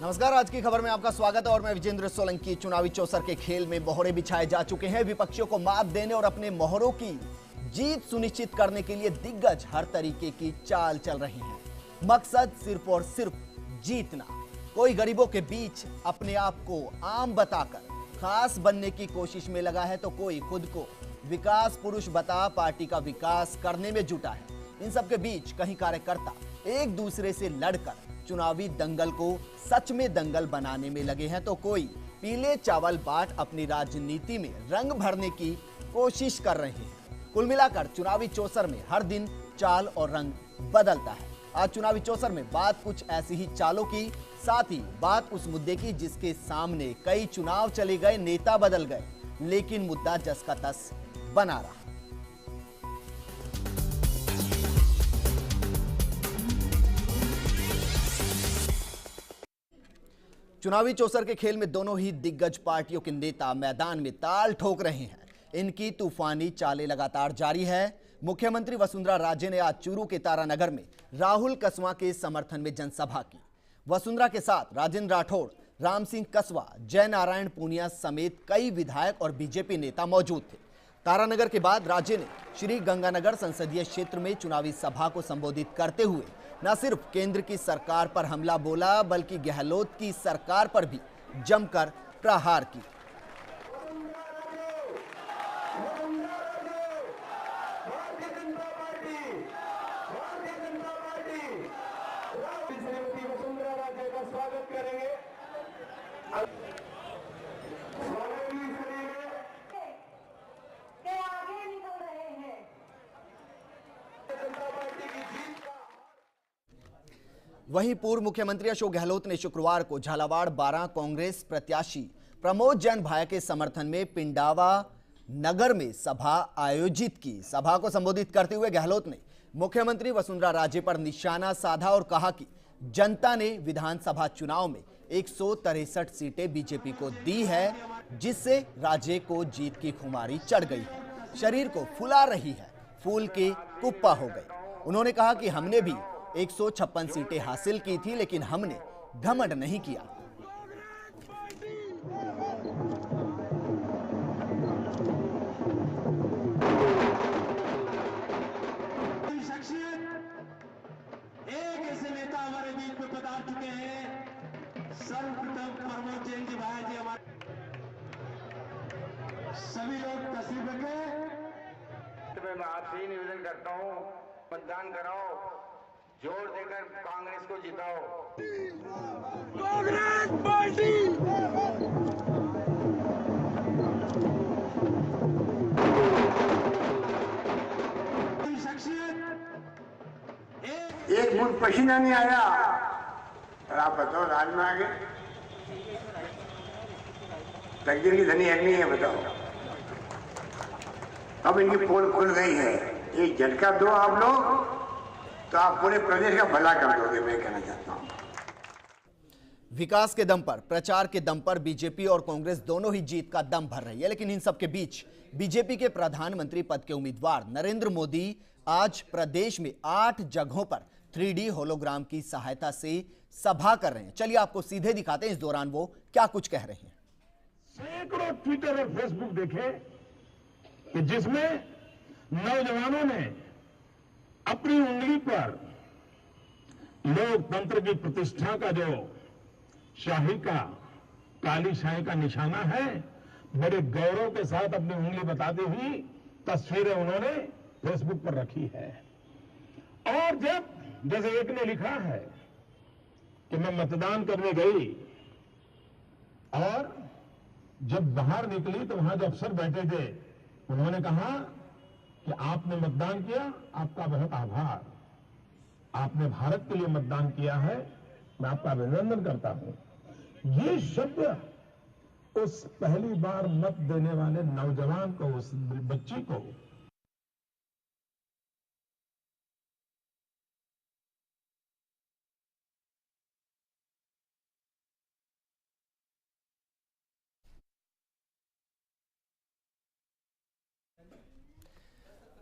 नमस्कार, आज की खबर में आपका स्वागत है और मैं विजेंद्र सोलंकी। चुनावी चौसर के खेल में मोहरे बिछाए जा चुके हैं। विपक्षियों को मात देने और अपने मोहरों की जीत सुनिश्चित करने के लिए दिग्गज हर तरीके की चाल चल रही हैं। मकसद सिर्फ और सिर्फ जीतना। कोई गरीबों के बीच अपने आप को आम बताकर खास बनने की कोशिश में लगा है, तो कोई खुद को विकास पुरुष बता पार्टी का विकास करने में जुटा है। इन सबके बीच कहीं कार्यकर्ता एक दूसरे से लड़कर चुनावी दंगल को सच में दंगल बनाने में लगे हैं, तो कोई पीले चावल बांट अपनी राजनीति में रंग भरने की कोशिश कर रहे हैं। कुल मिलाकर चुनावी चौसर में हर दिन चाल और रंग बदलता है। आज चुनावी चौसर में बात कुछ ऐसी ही चालों की, साथ ही बात उस मुद्दे की जिसके सामने कई चुनाव चले गए, नेता बदल गए, लेकिन मुद्दा जस का तस बना रहा। चुनावी चौसर के खेल में दोनों ही दिग्गज पार्टियों के नेता मैदान में ताल ठोक रहे हैं। इनकी तूफानी चालें लगातार जारी है। मुख्यमंत्री वसुंधरा राजे ने आज चूरू के तारानगर में राहुल कसवा के समर्थन में जनसभा की। वसुंधरा के साथ राजेंद्र राठौड़, राम सिंह कसवा, जय नारायण पूनिया समेत कई विधायक और बीजेपी नेता मौजूद थे। तारानगर के बाद राजे ने श्री गंगानगर संसदीय क्षेत्र में चुनावी सभा को संबोधित करते हुए न सिर्फ केंद्र की सरकार पर हमला बोला, बल्कि गहलोत की सरकार पर भी जमकर प्रहार की। वहीं पूर्व मुख्यमंत्री अशोक गहलोत ने शुक्रवार को झालावाड़ 12 कांग्रेस प्रत्याशी प्रमोद जैन भाया के समर्थन में पिंडावा नगर में सभा आयोजित की। सभा को संबोधित करते हुए गहलोत ने मुख्यमंत्री वसुंधरा राजे पर निशाना साधा और कहा कि जनता ने विधानसभा चुनाव में 163 सीटें बीजेपी को दी है, जिससे राजे को जीत की खुमारी चढ़ गई है, शरीर को फुला रही है, फूल के कुप्पा हो गई। उन्होंने कहा कि हमने भी 156 सीटें हासिल की थी, लेकिन हमने घमंड नहीं किया। एक ऐसे नेता हमारे बीच में पधार चुके हैं, सर्वप्रथम प्रमोद जैन जी भाई जी। हमारे सभी लोग तस्वीर रखें। मैं आपसे ही निवेदन करता हूं, मतदान कराओ, जोर देकर कांग्रेस को जिताओ। कांग्रेस पार्टी एक बूंद पसीना नहीं आया और आप बताओ राज में आ गए। तकदीर की धनी है नहीं है, बताओ। अब इनकी पोल खुल गई है, एक झटका दो आप लोग तो आप पूरे प्रदेश का भला कर दोगे, मैं कहना चाहता हूं। विकास के दम पर, प्रचार के दम पर बीजेपी और कांग्रेस दोनों ही जीत का दम भर रही है, लेकिन इन सब के बीच बीजेपी के प्रधानमंत्री पद के उम्मीदवार नरेंद्र मोदी आज प्रदेश में 8 जगहों पर 3D होलोग्राम की सहायता से सभा कर रहे हैं। चलिए आपको सीधे दिखाते हैं इस दौरान वो क्या कुछ कह रहे हैं। सैकड़ों ट्विटर और फेसबुक देखे कि जिसमें नौजवानों ने अपनी उंगली पर लोकतंत्र की प्रतिष्ठा का जो शाही का, काली शाही का निशाना है, बड़े गौरव के साथ अपनी उंगली बताती हुई तस्वीरें उन्होंने फेसबुक पर रखी है। और जब जैसे एक ने लिखा है कि मैं मतदान करने गई और जब बाहर निकली तो वहां जो अफसर बैठे थे उन्होंने कहा कि आपने मतदान किया, आपका बहुत आभार, आपने भारत के लिए मतदान किया है, मैं आपका अभिनंदन करता हूं। ये शब्द उस पहली बार मत देने वाले नौजवान को, उस बच्ची को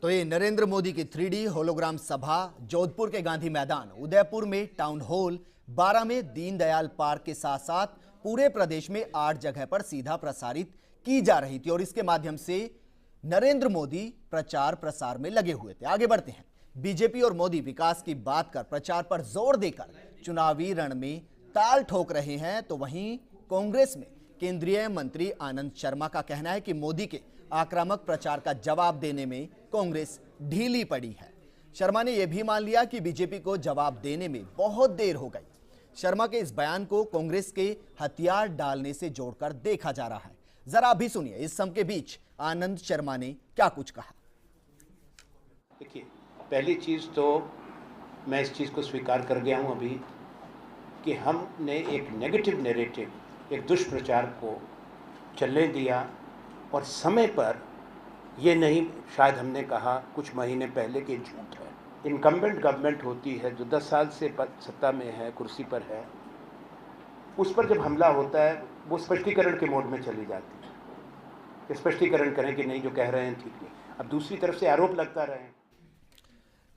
तो ये नरेंद्र मोदी की 3D होलोग्राम सभा जोधपुर के गांधी मैदान, उदयपुर में टाउन हॉल, 12 में दीनदयाल पार्क के साथ साथ पूरे प्रदेश में 8 जगह पर सीधा प्रसारित की जा रही थी और इसके माध्यम से नरेंद्र मोदी प्रचार प्रसार में लगे हुए थे। आगे बढ़ते हैं। बीजेपी और मोदी विकास की बात कर प्रचार पर जोर देकर चुनावी रण में ताल ठोक रहे हैं, तो वहीं कांग्रेस में केंद्रीय मंत्री आनंद शर्मा का कहना है कि मोदी के आक्रामक प्रचार का जवाब देने में कांग्रेस ढीली पड़ी है। शर्मा ने यह भी मान लिया कि बीजेपी को जवाब देने में बहुत देर हो गई। शर्मा के इस बयान को कांग्रेस के हथियार डालने से जोड़कर देखा जा रहा है। जरा अभी सुनिए इस सब के बीच आनंद शर्मा ने क्या कुछ कहा। देखिए, पहली चीज़ तो मैं इस चीज़ को स्वीकार कर गया हूं अभी कि हमने एक नेगेटिव नैरेटिव, एक दुष्प्रचार को चलने दिया और समय पर ये नहीं, शायद हमने कहा कुछ महीने पहले कि झूठ है। इनकम्बेंट गवर्नमेंट होती है जो 10 साल से सत्ता में है, कुर्सी पर है, उस पर जब हमला होता है वो स्पष्टीकरण के मोड में चली जाती है कि स्पष्टीकरण करें कि नहीं जो कह रहे हैं ठीक है। अब दूसरी तरफ से आरोप लगता रहे।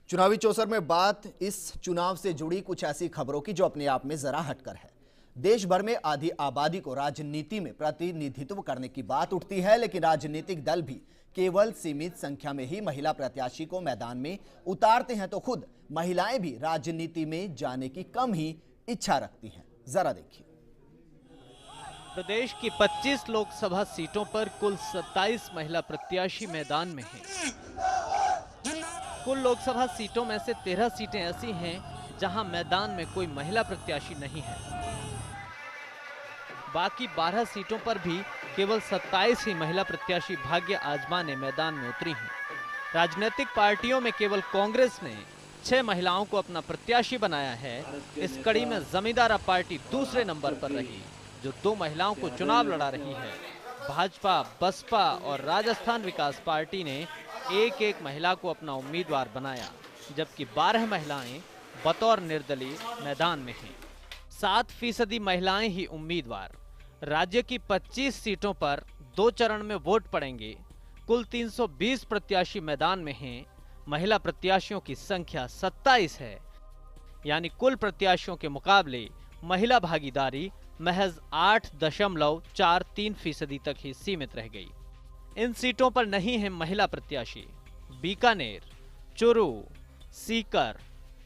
चुनावी चौसर में बात इस चुनाव से जुड़ी कुछ ऐसी खबरों की जो अपने आप में जरा हटकर है। देश भर में आधी आबादी को राजनीति में प्रतिनिधित्व करने की बात उठती है, लेकिन राजनीतिक दल भी केवल सीमित संख्या में ही महिला प्रत्याशी को मैदान में उतारते हैं, तो खुद महिलाएं भी राजनीति में जाने की कम ही इच्छा रखती हैं। जरा देखिए। प्रदेश की 25 लोकसभा सीटों पर कुल 27 महिला प्रत्याशी मैदान में हैं। कुल लोकसभा सीटों में से 13 सीटें ऐसी हैं जहां मैदान में कोई महिला प्रत्याशी नहीं है। बाकी 12 सीटों पर भी केवल 27 ही महिला प्रत्याशी भाग्य आजमाने मैदान में उतरी हैं। राजनीतिक पार्टियों में केवल कांग्रेस ने 6 महिलाओं को अपना प्रत्याशी बनाया है। इस कड़ी में जमींदारा पार्टी दूसरे नंबर पर रही, जो 2 महिलाओं को चुनाव लड़ा रही है। भाजपा, बसपा और राजस्थान विकास पार्टी ने एक महिला को अपना उम्मीदवार बनाया, जबकि 12 महिलाएं बतौर निर्दलीय मैदान में हैं। 7% महिलाएं ही उम्मीदवार। राज्य की 25 सीटों पर 2 चरण में वोट पड़ेंगे। कुल 320 प्रत्याशी मैदान में हैं। महिला प्रत्याशियों की संख्या 27 है, यानी कुल प्रत्याशियों के मुकाबले महिला भागीदारी महज 8.43% तक ही सीमित रह गई। इन सीटों पर नहीं है महिला प्रत्याशी। बीकानेर, चुरू, सीकर,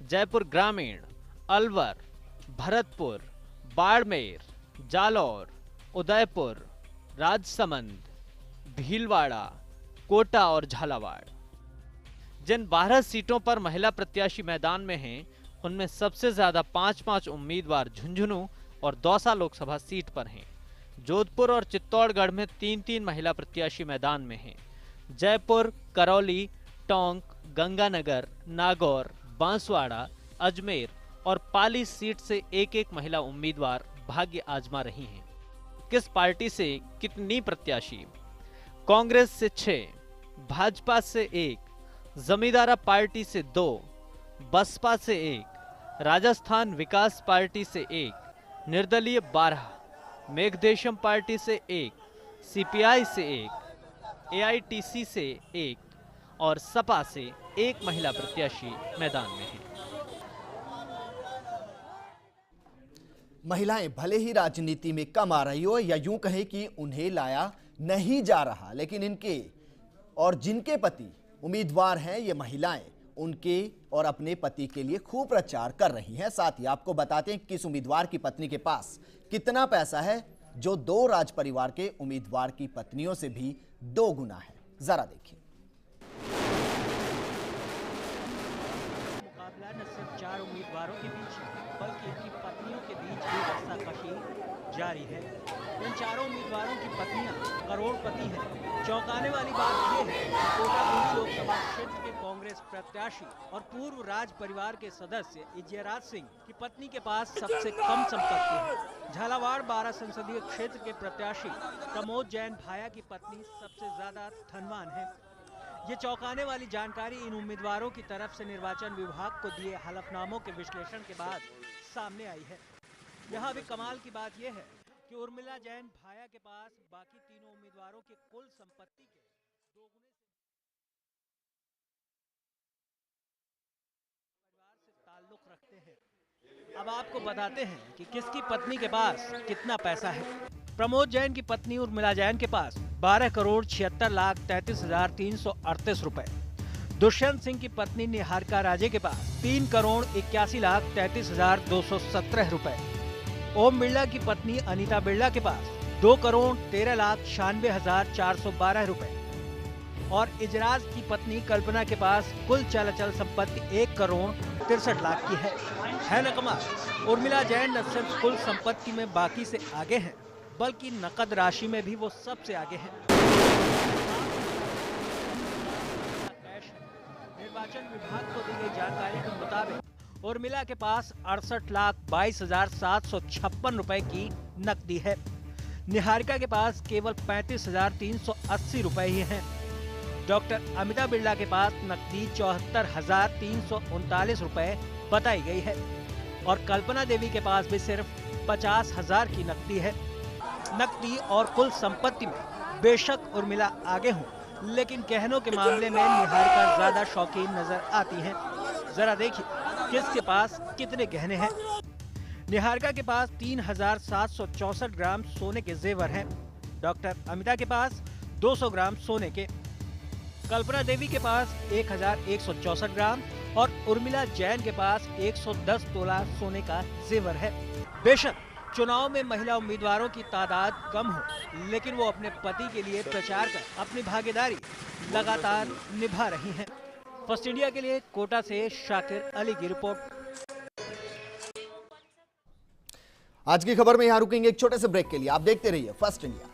जयपुर ग्रामीण, अलवर, भरतपुर, बाड़मेर, जालौर, उदयपुर, राजसमंद, भीलवाड़ा, कोटा और झालावाड़। जिन 12 सीटों पर महिला प्रत्याशी मैदान में हैं, उनमें सबसे ज्यादा 5 उम्मीदवार झुंझुनू और दौसा लोकसभा सीट पर हैं। जोधपुर और चित्तौड़गढ़ में 3 महिला प्रत्याशी मैदान में हैं। जयपुर, करौली, टोंक, गंगानगर, नागौर, बांसवाड़ा, अजमेर और पाली सीट से एक महिला उम्मीदवार भाग्य आजमा रही हैं। किस पार्टी से कितनी प्रत्याशी? कांग्रेस से 6, भाजपा से 1, जमींदारा पार्टी से 2, बसपा से 1, राजस्थान विकास पार्टी से 1, निर्दलीय 12, मेघदेशम पार्टी से 1, सीपीआई से 1, एआईटीसी से 1 और सपा से 1 महिला प्रत्याशी मैदान में है। महिलाएं भले ही राजनीति में कम आ रही हो या यूं कहें कि उन्हें लाया नहीं जा रहा, लेकिन इनके और जिनके पति उम्मीदवार हैं, ये महिलाएं उनके और अपने पति के लिए खूब प्रचार कर रही हैं। साथ ही आपको बताते हैं किस उम्मीदवार की पत्नी के पास कितना पैसा है, जो 2 राज परिवार के उम्मीदवार की पत्नियों से भी 2 गुना है। जरा देखिए। मुकाबला न सिर्फ 4 उम्मीदवारों के बीच बल्कि इनकी पत्नियों के बीच भी रस्साकशी जारी है। इन 4 उम्मीदवारों की पत्नियां करोड़पति हैं। चौंकाने वाली बात यह है कि कोटा लोकसभा क्षेत्र के कांग्रेस प्रत्याशी और पूर्व राज परिवार के सदस्य इजयराज सिंह की पत्नी के पास सबसे कम संपत्ति है। झालावाड़ 12 संसदीय क्षेत्र के प्रत्याशी प्रमोद जैन भाया की पत्नी सबसे ज्यादा धनवान है। ये चौंकाने वाली जानकारी इन उम्मीदवारों की तरफ से निर्वाचन विभाग को दिए हलफनामों के विश्लेषण के बाद सामने आई है। यहाँ भी कमाल की बात यह है कि उर्मिला जैन भाया के पास बाकी तीनों उम्मीदवारों की कुल संपत्ति के 2 गुने परिवार से ताल्लुक रखते हैं। अब आपको बताते हैं कि किसकी पत्नी के पास कितना पैसा है। प्रमोद जैन की पत्नी उर्मिला जैन के पास 12,76,33,338 रुपए। दुष्यंत सिंह की पत्नी निहारिका राजे के पास 3,81,33,217 रुपए। ओम बिरला की पत्नी अनीता बिरला के पास 2,13,96,412 रुपए और इजराज की पत्नी कल्पना के पास कुल चल अचल संपत्ति 1,63,00,000 की है न कमाल। उर्मिला जैन न सिर्फ कुल संपत्ति में बाकी से आगे हैं, बल्कि नकद राशि में भी वो सबसे आगे हैं। निर्वाचन विभाग को दी गई जानकारी के मुताबिक उर्मिला के पास 68,22,756 रुपए की नकदी है। निहारिका के पास केवल 35,380 रुपए ही हैं। डॉक्टर अमिता बिरला के पास नकदी 74,339 रुपए बताई गई है और कल्पना देवी के पास भी सिर्फ 50,000 की नकदी है। नकदी और कुल संपत्ति में बेशक उर्मिला आगे हों, लेकिन गहनों के मामले में निहारिका ज्यादा शौकीन नजर आती हैं। जरा देखिए किसके पास कितने गहने हैं। निहारिका के पास 3,764 ग्राम सोने के जेवर हैं। डॉक्टर अमिता के पास 200 ग्राम सोने के। कल्पना देवी के पास 1,164 ग्राम और उर्मिला जैन के पास 110 तोला सोने का जेवर है। बेशक चुनाव में महिला उम्मीदवारों की तादाद कम हो, लेकिन वो अपने पति के लिए प्रचार कर अपनी भागीदारी लगातार निभा रही हैं। फर्स्ट इंडिया के लिए कोटा से शाकिर अली की रिपोर्ट। आज की खबर में यहां रुकेंगे एक छोटे से ब्रेक के लिए। आप देखते रहिए फर्स्ट इंडिया।